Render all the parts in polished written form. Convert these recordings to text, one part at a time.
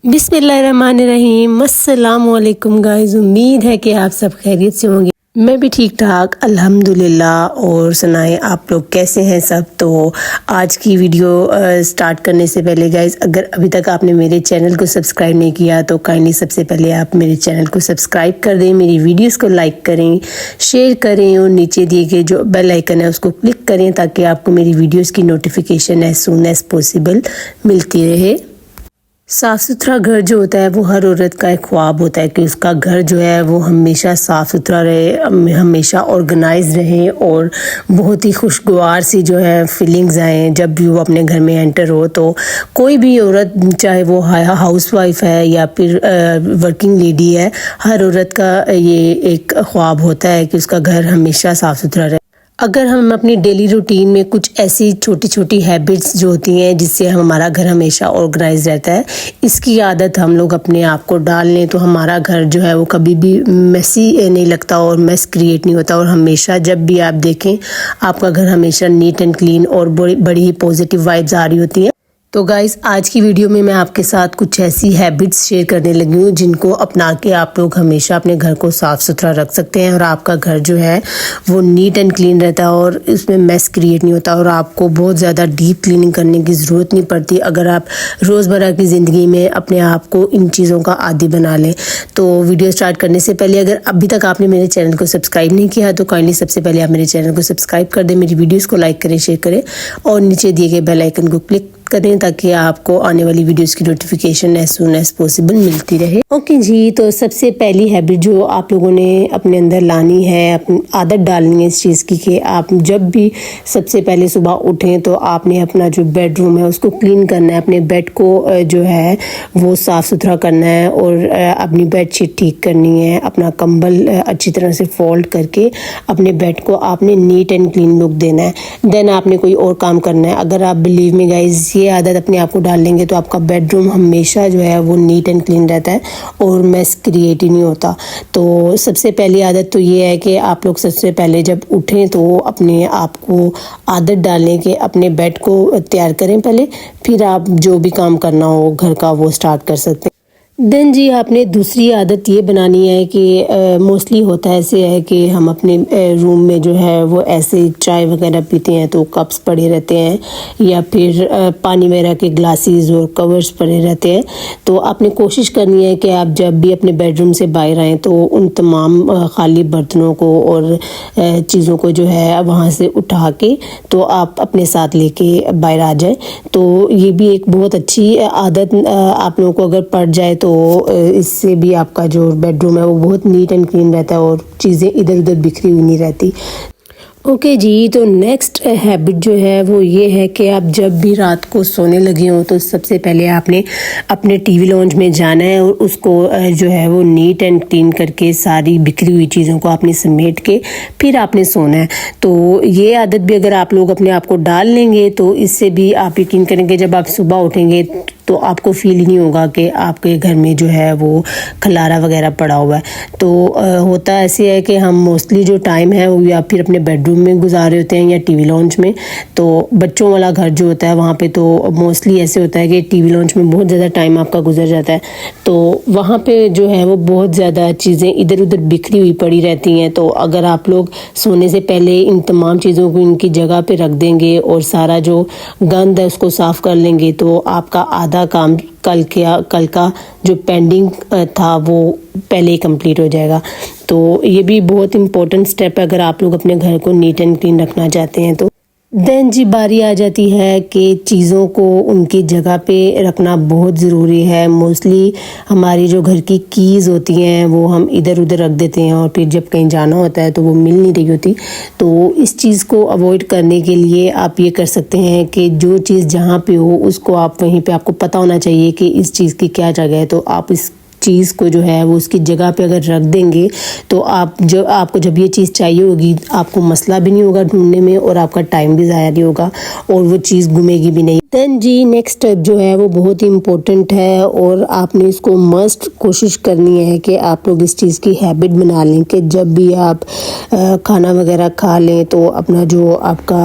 बिस्मिल्लाहिर्रहमानिर्रहीम। अस्सलाम वालेकुम गाइस, उम्मीद है कि आप सब खैरियत से होंगे। मैं भी ठीक ठाक अल्हम्दुलिल्लाह। और सुनाएं आप लोग कैसे हैं सब। तो आज की वीडियो स्टार्ट करने से पहले गाइस, अगर अभी तक आपने मेरे चैनल को सब्सक्राइब नहीं किया तो काइंडली सबसे पहले आप मेरे चैनल को सब्सक्राइब कर दें, मेरी वीडियोस को लाइक करें, शेयर करें और नीचे दिए गए जो बेल आइकन है उसको क्लिक करें ताकि आपको मेरी वीडियोज़ की notification as soon as possible मिलती रहे। साफ़ सुथरा घर जो होता है वो हर औरत का एक ख्वाब होता है कि उसका घर जो है वो हमेशा साफ़ सुथरा रहे, हमेशा ऑर्गेनाइज रहे और बहुत ही खुशगवार सी जो है फीलिंग्स आएँ जब भी वो अपने घर में एंटर हो। तो कोई भी औरत, चाहे वो हाउस वाइफ है या फिर वर्किंग लेडी है, हर औरत का ये एक ख्वाब होता है कि उसका घर हमेशा साफ़ सुथरा रहे। अगर हम अपनी डेली रूटीन में कुछ ऐसी छोटी छोटी हैबिट्स जो होती हैं जिससे हमारा घर हमेशा ऑर्गेनाइज रहता है, इसकी आदत हम लोग अपने आप को डाल लें तो हमारा घर जो है वो कभी भी मेसी नहीं लगता और मेस क्रिएट नहीं होता। और हमेशा जब भी आप देखें आपका घर हमेशा नीट एंड क्लीन और बड़ी ही पॉजिटिव वाइब्स आ रही होती हैं। तो गाइस, आज की वीडियो में मैं आपके साथ कुछ ऐसी हैबिट्स शेयर करने लगी हूँ जिनको अपना के आप लोग हमेशा अपने घर को साफ़ सुथरा रख सकते हैं और आपका घर जो है वो नीट एंड क्लीन रहता है और इसमें मेस क्रिएट नहीं होता और आपको बहुत ज़्यादा डीप क्लीनिंग करने की ज़रूरत नहीं पड़ती अगर आप रोज़मर्रा की ज़िंदगी में अपने आप को इन चीज़ों का आदी बना लें। तो वीडियो स्टार्ट करने से पहले अगर अभी तक आपने मेरे चैनल को सब्सक्राइब नहीं किया तो काइंडली सबसे पहले आप मेरे चैनल को सब्सक्राइब कर दें, मेरी वीडियोज़ को लाइक करें, शेयर करें और नीचे दिए गए बेल आइकन को क्लिक करें ताकि आपको आने वाली वीडियोस की notification as soon as possible मिलती रहे। ओके जी, तो सबसे पहली हैबिट जो आप लोगों ने अपने अंदर लानी है, अपनी आदत डालनी है इस चीज़ की कि आप जब भी सबसे पहले सुबह उठें तो आपने अपना जो बेडरूम है उसको क्लीन करना है, अपने बेड को जो है वो साफ़ सुथरा करना है और अपनी बेडशीट ठीक करनी है, अपना कंबल अच्छी तरह से फोल्ड करके अपने बेड को आपने नीट एंड क्लीन लुक देना है। देन आपने कोई और काम करना है। अगर आप बिलीव में गाइज ये आदत अपने आप को डाल लेंगे तो आपका बेडरूम हमेशा जो है वो नीट एंड क्लीन रहता है और मेस क्रिएट ही नहीं होता। तो सबसे पहली आदत तो ये है कि आप लोग सबसे पहले जब उठें तो अपने आप को आदत डालें कि अपने बेड को तैयार करें पहले, फिर आप जो भी काम करना हो घर का वो स्टार्ट कर सकते हैं। देन जी, आपने दूसरी आदत ये बनानी है कि मोस्टली होता है ऐसे है कि हम अपने रूम में जो है वो ऐसे चाय वगैरह पीते हैं तो कप्स पड़े रहते हैं या फिर पानी वगैरह के ग्लासेस और कवर्स पड़े रहते हैं। तो आपने कोशिश करनी है कि आप जब भी अपने बेडरूम से बाहर आएँ तो उन तमाम खाली बर्तनों को और चीज़ों को जो है वहाँ से उठा के तो आप अपने साथ लेके बाहर आ जाएँ। तो ये भी एक बहुत अच्छी आदत आप लोगों को अगर पड़ जाए तो इससे भी आपका जो बेडरूम है वो बहुत नीट एंड क्लीन रहता है और चीज़ें इधर उधर बिखरी हुई नहीं रहती। ओके जी, तो नेक्स्ट हैबिट जो है वो ये है कि आप जब भी रात को सोने लगे हो तो सबसे पहले आपने अपने टीवी लॉन्ज में जाना है और उसको जो है वो नीट एंड क्लीन करके सारी बिखरी हुई चीज़ों को आपने समेट के फिर आपने सोना है। तो ये आदत भी अगर आप लोग अपने आप को डाल लेंगे तो इससे भी आप यकीन करेंगे जब आप सुबह उठेंगे तो आपको फील ही नहीं होगा कि आपके घर में जो है वो खलारा वगैरह पड़ा हुआ है। तो होता ऐसे है कि हम मोस्टली जो टाइम है वो या फिर अपने बेडरूम में गुजार रहे होते हैं या टीवी लॉन्च में। तो बच्चों वाला घर जो होता है वहाँ पे तो मोस्टली ऐसे होता है कि टीवी लॉन्च में बहुत ज़्यादा टाइम आपका गुजर जाता है तो वहाँ पे जो है वो बहुत ज़्यादा चीज़ें इधर उधर बिखरी हुई पड़ी रहती हैं। तो अगर आप लोग सोने से पहले इन तमाम चीज़ों को इनकी जगह पे रख देंगे और सारा जो गंद है उसको साफ़ कर लेंगे तो आपका आधा काम कल का जो पेंडिंग था वो पहले ही कंप्लीट हो जाएगा। तो ये भी बहुत इम्पोर्टेंट स्टेप है अगर आप लोग अपने घर को नीट एंड क्लीन रखना चाहते हैं तो। देन जी, बारी आ जाती है कि चीज़ों को उनकी जगह पे रखना बहुत ज़रूरी है। मोस्टली हमारी जो घर की कीज़ होती हैं वो हम इधर उधर रख देते हैं और फिर जब कहीं जाना होता है तो वो मिल नहीं रही होती। तो इस चीज़ को अवॉइड करने के लिए आप ये कर सकते हैं कि जो चीज़ जहाँ पे हो उसको आप वहीं पे आपको पता होना चाहिए कि इस चीज़ की क्या जगह है। तो आप इस चीज़ को जो है वो उसकी जगह पे अगर रख देंगे तो आपको जब ये चीज़ चाहिए होगी आपको मसला भी नहीं होगा ढूंढने में और आपका टाइम भी ज़ाया नहीं होगा और वो चीज़ गुमेगी भी नहीं। देन जी नेक्स्ट स्टेप जो है वो बहुत ही इम्पोर्टेंट है और आपने इसको मस्ट कोशिश करनी है कि आप लोग इस चीज़ की हैबिट बना लें कि जब भी आप खाना वगैरह खा लें तो अपना जो आपका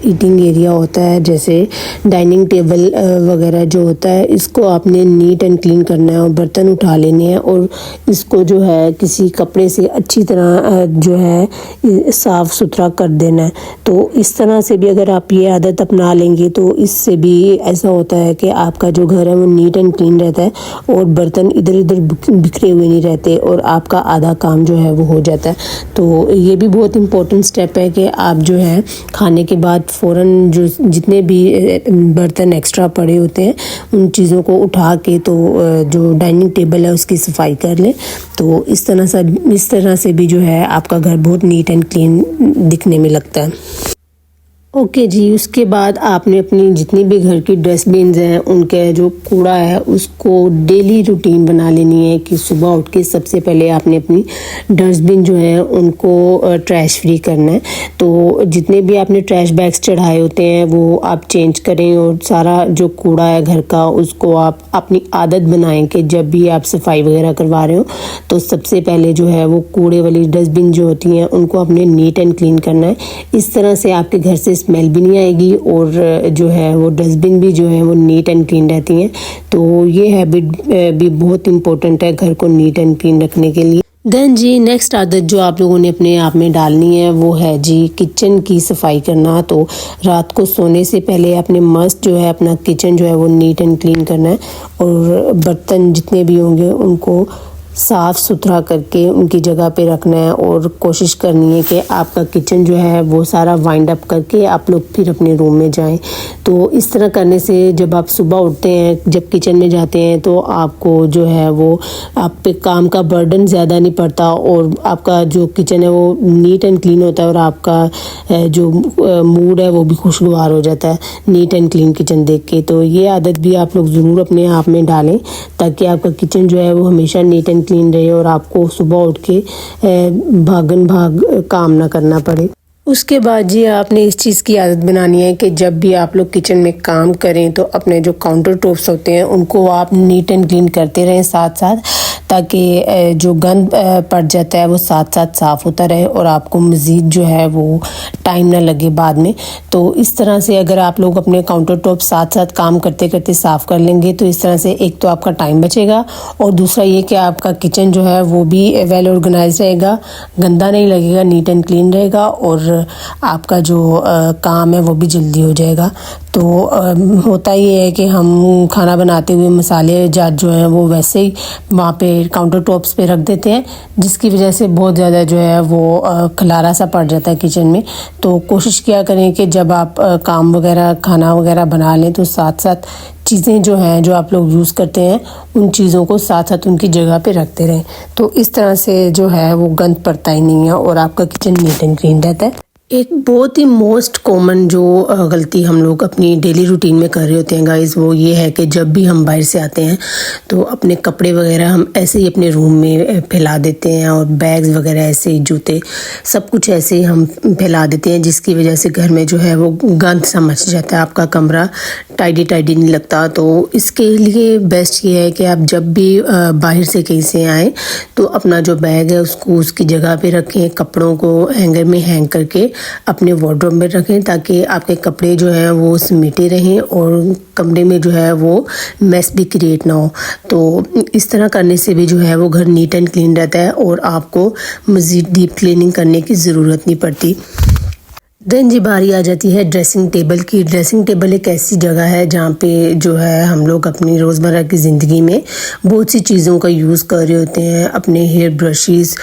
ईटिंग एरिया होता है, जैसे डाइनिंग टेबल वगैरह जो होता है, इसको आपने नीट एंड क्लीन करना है और बर्तन उठा लेने हैं और इसको जो है किसी कपड़े से अच्छी तरह जो है साफ़ सुथरा कर देना है। तो इस तरह से भी अगर आप ये आदत अपना लेंगे तो इससे भी ऐसा होता है कि आपका जो घर है वो नीट एंड क्लीन रहता है और बर्तन इधर उधर बिखरे हुए नहीं रहते और आपका आधा काम जो है वो हो जाता है। तो ये भी बहुत इंपॉर्टेंट स्टेप है कि आप जो है खाने के बाद फ़ौरन जो जितने भी बर्तन एक्स्ट्रा पड़े होते हैं उन चीज़ों को उठा के तो जो डाइनिंग टेबल है उसकी सफाई कर लें। तो इस तरह से भी जो है आपका घर बहुत नीट एंड क्लीन दिखने में लगता है। ओके जी, उसके बाद आपने अपनी जितनी भी घर की डस्टबिन्स हैं उनके जो कूड़ा है उसको डेली रूटीन बना लेनी है कि सुबह उठ के सबसे पहले आपने अपनी डस्टबिन जो है उनको ट्रैश फ्री करना है। तो जितने भी आपने ट्रैश बैग्स चढ़ाए होते हैं वो आप चेंज करें और सारा जो कूड़ा है घर का उसको आप अपनी आदत बनाएं कि जब भी आप सफाई वगैरह करवा रहे हो तो सबसे पहले जो है वो कूड़े वाली डस्टबिन जो होती हैं उनको आपने नीट एंड क्लीन करना है। इस तरह से आपके घर से स्मेल भी नहीं आएगी और जो है वो डस्टबिन भी जो है वो नीट एंड क्लीन रहती हैं। तो ये हैबिट भी बहुत इंपॉर्टेंट है घर को नीट एंड क्लीन रखने के लिए। देन जी नेक्स्ट आदत जो आप लोगों ने अपने आप में डालनी है वो है जी किचन की सफाई करना। तो रात को सोने से पहले आपने मस्ट जो है अपना किचन जो है वो नीट एंड क्लीन करना है और बर्तन जितने भी होंगे उनको साफ़ सुथरा करके उनकी जगह पे रखना है और कोशिश करनी है कि आपका किचन जो है वो सारा वाइंड अप करके आप लोग फिर अपने रूम में जाएं। तो इस तरह करने से जब आप सुबह उठते हैं, जब किचन में जाते हैं तो आपको जो है वो आप पे काम का बर्डन ज़्यादा नहीं पड़ता और आपका जो किचन है वो नीट एंड क्लीन होता है और आपका जो मूड है वो भी खुशगवार हो जाता है नीट एंड क्लीन किचन देख के। तो ये आदत भी आप लोग ज़रूर अपने आप में डालें ताकि आपका किचन जो है वो हमेशा नीट एंड क्लीन रहे और आपको सुबह उठ के भागन भाग काम ना करना पड़े। उसके बाद जी आपने इस चीज़ की आदत बनानी है कि जब भी आप लोग किचन में काम करें तो अपने जो काउंटर टॉप्स होते हैं उनको आप नीट एंड क्लीन करते रहें साथ साथ, ताकि जो गंद पड़ जाता है वो साथ साथ साफ़ होता रहे और आपको मज़ीद जो है वो टाइम ना लगे बाद में। तो इस तरह से अगर आप लोग अपने काउंटर टॉप साथ साथ काम करते करते साफ़ कर लेंगे तो इस तरह से एक तो आपका टाइम बचेगा और दूसरा ये कि आपका किचन जो है वो भी वेल ऑर्गेनाइज रहेगा, गंदा नहीं लगेगा, नीट एंड क्लीन रहेगा और आपका जो काम है वो भी जल्दी हो जाएगा। तो होता ये है कि हम खाना बनाते हुए मसाले जात जो हैं वो वैसे ही वहाँ पे काउंटर टॉप्स पे रख देते हैं जिसकी वजह से बहुत ज़्यादा जो है वो खलारा सा पड़ जाता है किचन में। तो कोशिश किया करें कि जब आप काम वगैरह खाना वगैरह बना लें तो साथ साथ चीज़ें जो हैं जो आप लोग यूज़ करते हैं उन चीज़ों को साथ साथ उनकी जगह पे रखते रहें। तो इस तरह से जो है वो गंद पड़ता ही नहीं है और आपका किचन नीट एंड क्लीन रहता है। एक बहुत ही मोस्ट कॉमन जो गलती हम लोग अपनी डेली रूटीन में कर रहे होते हैं गाइस वो ये है कि जब भी हम बाहर से आते हैं तो अपने कपड़े वगैरह हम ऐसे ही अपने रूम में फैला देते हैं और बैग्स वगैरह ऐसे ही, जूते सब कुछ ऐसे ही हम फैला देते हैं जिसकी वजह से घर में जो है वो गंद सा मच जाता है, आपका कमरा टाइडी नहीं लगता। तो इसके लिए बेस्ट ये है कि आप जब भी बाहर से कहीं से आएँ तो अपना जो बैग है उसको उसकी जगह पे रखें, कपड़ों को हैंगर में हैंग करके अपने वार्डरोब में रखें ताकि आपके कपड़े जो हैं वो समेटे रहें और कमरे में जो है वो मैस भी क्रिएट ना हो। तो इस तरह करने से भी जो है वो घर नीट एंड क्लीन रहता है और आपको मज़ीद डीप क्लीनिंग करने की ज़रूरत नहीं पड़ती। देन जी बारी आ जाती है ड्रेसिंग टेबल की। ड्रेसिंग टेबल एक ऐसी जगह है जहाँ पे जो है हम लोग अपनी रोज़मर्रा की ज़िंदगी में बहुत सी चीज़ों का यूज़ कर रहे होते हैं। अपने hair brushes,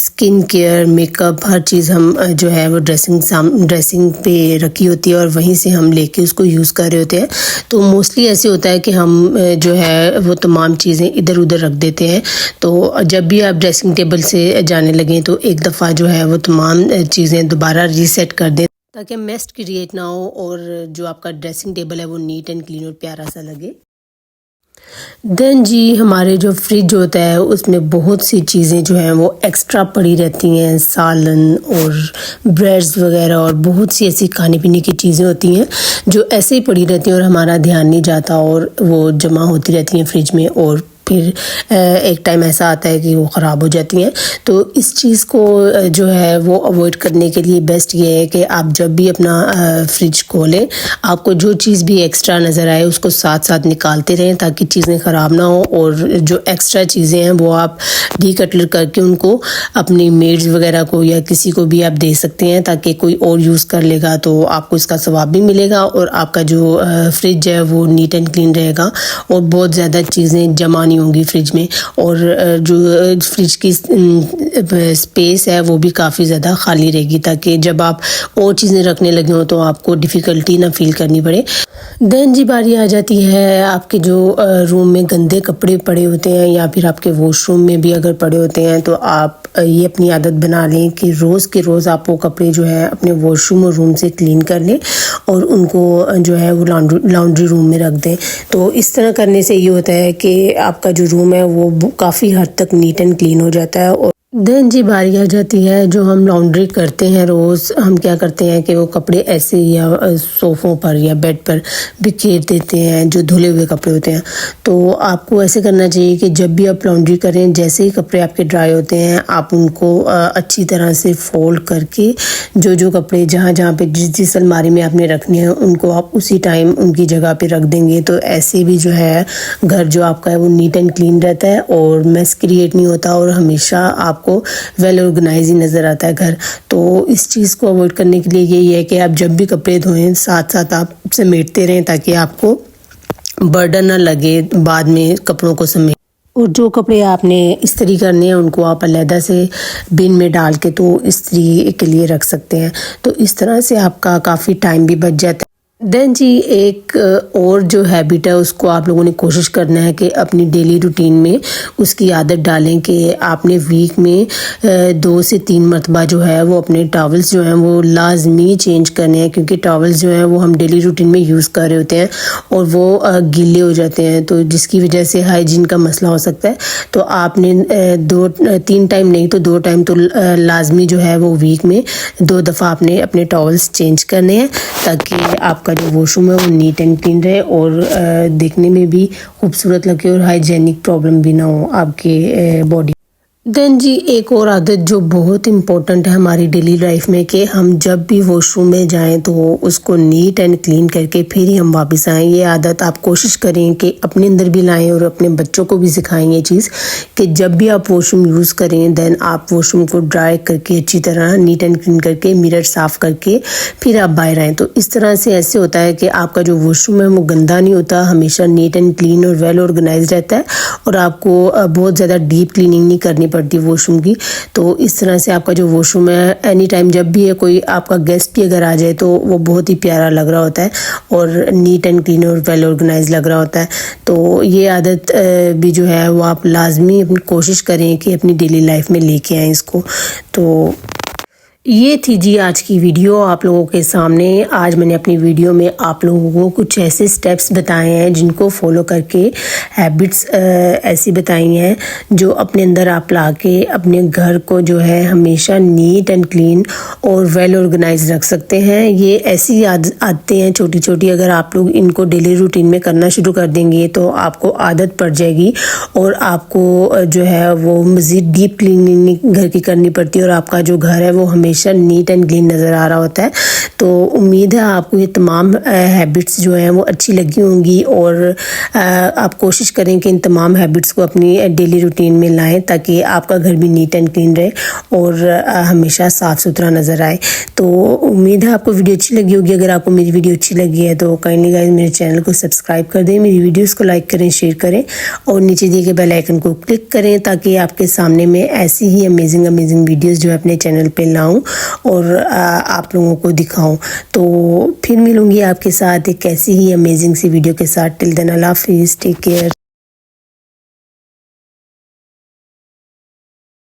skin care, makeup, हर चीज़ हम जो है वो ड्रेसिंग पे रखी होती है और वहीं से हम लेके उसको यूज़ कर रहे होते हैं। तो मोस्टली ऐसे होता है कि हम जो है वो तमाम चीज़ें इधर उधर रख देते हैं। तो जब भी आप ड्रेसिंग टेबल से जाने लगें तो एक दफ़ा जो है वो तमाम चीज़ें दोबारा रीसेट कर दें ताकि मेस क्रिएट ना हो और जो आपका ड्रेसिंग टेबल है वो नीट एंड क्लीन और प्यारा सा लगे। देन जी हमारे जो फ्रिज होता है उसमें बहुत सी चीज़ें जो हैं वो एक्स्ट्रा पड़ी रहती हैं, सालन और ब्रेड्स वगैरह और बहुत सी ऐसी खाने पीने की चीज़ें होती हैं जो ऐसे ही पड़ी रहती हैं और हमारा ध्यान नहीं जाता और वो जमा होती रहती हैं फ्रिज में और फिर एक टाइम ऐसा आता है कि वो ख़राब हो जाती हैं। तो इस चीज़ को जो है वो अवॉइड करने के लिए बेस्ट ये है कि आप जब भी अपना फ्रिज खोलें, आपको जो चीज़ भी एक्स्ट्रा नज़र आए उसको साथ साथ निकालते रहें ताकि चीज़ें ख़राब ना हो। और जो एक्स्ट्रा चीज़ें हैं वो आप डीकटलर करके उनको अपनी मेड्स वगैरह को या किसी को भी आप दे सकते हैं ताकि कोई और यूज़ कर लेगा तो आपको इसका सवाब भी मिलेगा और आपका जो फ्रिज है वो नीट एंड क्लीन रहेगा और बहुत ज़्यादा चीज़ें जमा नहीं होंगी फ्रिज में और जो फ्रिज की स्पेस है वो भी काफ़ी ज़्यादा खाली रहेगी ताकि जब आप और चीज़ें रखने लगे हो तो आपको डिफ़िकल्टी ना फील करनी पड़े। देन जी बारी आ जाती है आपके जो रूम में गंदे कपड़े पड़े होते हैं या फिर आपके वॉशरूम में भी अगर पड़े होते हैं तो आप ये अपनी आदत बना लें कि रोज़ के रोज़ आप वो कपड़े जो है अपने वॉशरूम और रूम से क्लीन कर लें और उनको जो है वो लॉन्ड्री रूम में रख दें। तो इस तरह करने से ये होता है कि आपका जो रूम है वो काफ़ी हद तक नीट एंड क्लीन हो जाता है। और देन जी बारी आ जाती है जो हम लॉन्ड्री करते हैं रोज़, हम क्या करते हैं कि वो कपड़े ऐसे या सोफ़ों पर या बेड पर बिखेर देते हैं जो धुले हुए कपड़े होते हैं। तो आपको ऐसे करना चाहिए कि जब भी आप लॉन्ड्री करें, जैसे ही कपड़े आपके ड्राई होते हैं आप उनको अच्छी तरह से फोल्ड करके जो कपड़े जहाँ जहाँ पे जिस अलमारी में आपने रखने हैं उनको आप उसी टाइम उनकी जगह पे रख देंगे। तो ऐसे भी जो है घर जो आपका है वो नीट एंड क्लीन रहता है और मेस क्रिएट नहीं होता और हमेशा आपको वेल ऑर्गेनाइज ही नज़र आता है घर। तो इस चीज़ को अवॉइड करने के लिए यही है कि आप जब भी कपड़े धोएं साथ साथ आप समेटते रहें ताकि आपको बर्डन ना लगे बाद में कपड़ों को समेट। और जो कपड़े आपने इस्त्री करने हैं उनको आप अलहदा से बिन में डाल के तो इस्त्री के लिए रख सकते हैं। तो इस तरह से आपका काफ़ी टाइम भी बच जाता है। देन जी एक और जो हैबिट है उसको आप लोगों ने कोशिश करना है कि अपनी डेली रूटीन में उसकी आदत डालें कि आपने वीक में 2 से 3 मरतबा जो है वो अपने टॉवल्स जो हैं वो लाजमी चेंज करने हैं क्योंकि टॉवल्स जो हैं वो हम डेली रूटीन में यूज़ कर रहे होते हैं और वो गीले हो जाते हैं तो जिसकी वजह से हाइजीन का मसला हो सकता है। तो आपने 3 टाइम नहीं तो 2 टाइम तो लाजमी जो है वो वीक में 2 दफ़ा आपने अपने टॉवल्स चेंज करने हैं ताकि आपका जो वॉशरूम है वो नीट एंड क्लीन रहे और देखने में भी खूबसूरत लगे और हाइजेनिक प्रॉब्लम भी ना हो आपके बॉडी। देन जी एक और आदत जो बहुत इम्पोर्टेंट है हमारी डेली लाइफ में कि हम जब भी वॉशरूम में जाएं तो उसको नीट एंड क्लीन करके फिर ही हम वापस आएं। ये आदत आप कोशिश करें कि अपने अंदर भी लाएं और अपने बच्चों को भी सिखाएं ये चीज़ कि जब भी आप वॉशरूम यूज़ करें देन आप वॉशरूम को ड्राई करके अच्छी तरह नीट एंड क्लीन करके मिरर साफ़ करके फिर आप बाहर आएँ। तो इस तरह से ऐसे होता है कि आपका जो वॉशरूम है वो गंदा नहीं होता, हमेशा नीट एंड क्लीन और वेल ऑर्गेनाइज रहता है और आपको बहुत ज़्यादा डीप क्लीनिंग नहीं करनी पड़ती वॉशरूम की। तो इस तरह से आपका जो वॉशरूम है एनी टाइम जब भी है कोई आपका गेस्ट भी अगर आ जाए तो वो बहुत ही प्यारा लग रहा होता है और नीट एंड क्लीन और वेल ऑर्गेनाइज लग रहा होता है। तो ये आदत भी जो है वो आप लाजमी अपनी कोशिश करें कि अपनी डेली लाइफ में लेके आएँ इसको। तो ये थी जी आज की वीडियो आप लोगों के सामने। आज मैंने अपनी वीडियो में आप लोगों को कुछ ऐसे स्टेप्स बताए हैं जिनको फॉलो करके हैबिट्स ऐसी बताई हैं जो अपने अंदर आप ला के अपने घर को जो है हमेशा नीट एंड क्लीन और वेल ऑर्गेनाइज रख सकते हैं। ये ऐसी आदतें हैं छोटी छोटी, अगर आप लोग इनको डेली रूटीन में करना शुरू कर देंगे तो आपको आदत पड़ जाएगी और आपको जो है वो मज़ीद डीप क्लीनिंग घर की करनी पड़ती है और आपका जो घर है वो हमेशा नीट एंड क्लीन नज़र आ रहा होता है। तो उम्मीद है आपको ये तमाम हैबिट्स जो हैं वो अच्छी लगी होंगी और आप कोशिश करें कि इन तमाम हैबिट्स को अपनी डेली रूटीन में लाएं ताकि आपका घर भी नीट एंड क्लीन रहे और हमेशा साफ़ सुथरा नज़र आए। तो उम्मीद है आपको वीडियो अच्छी लगी होगी। अगर आपको मेरी वीडियो अच्छी लगी है तो काइंडली गाइस मेरे चैनल को सब्सक्राइब कर दें, मेरी वीडियोज़ को लाइक करें, शेयर करें और नीचे दिए गए बेल आइकन को क्लिक करें ताकि आपके सामने में ऐसी ही अमेजिंग वीडियोज़ जो है अपने चैनल पर लाऊं और आप लोगों को दिखाऊं। तो फिर मिलूंगी आपके साथ एक ऐसी ही अमेजिंग सी वीडियो के साथ। टिल देन अल्लाह हाफिज़, टेक केयर।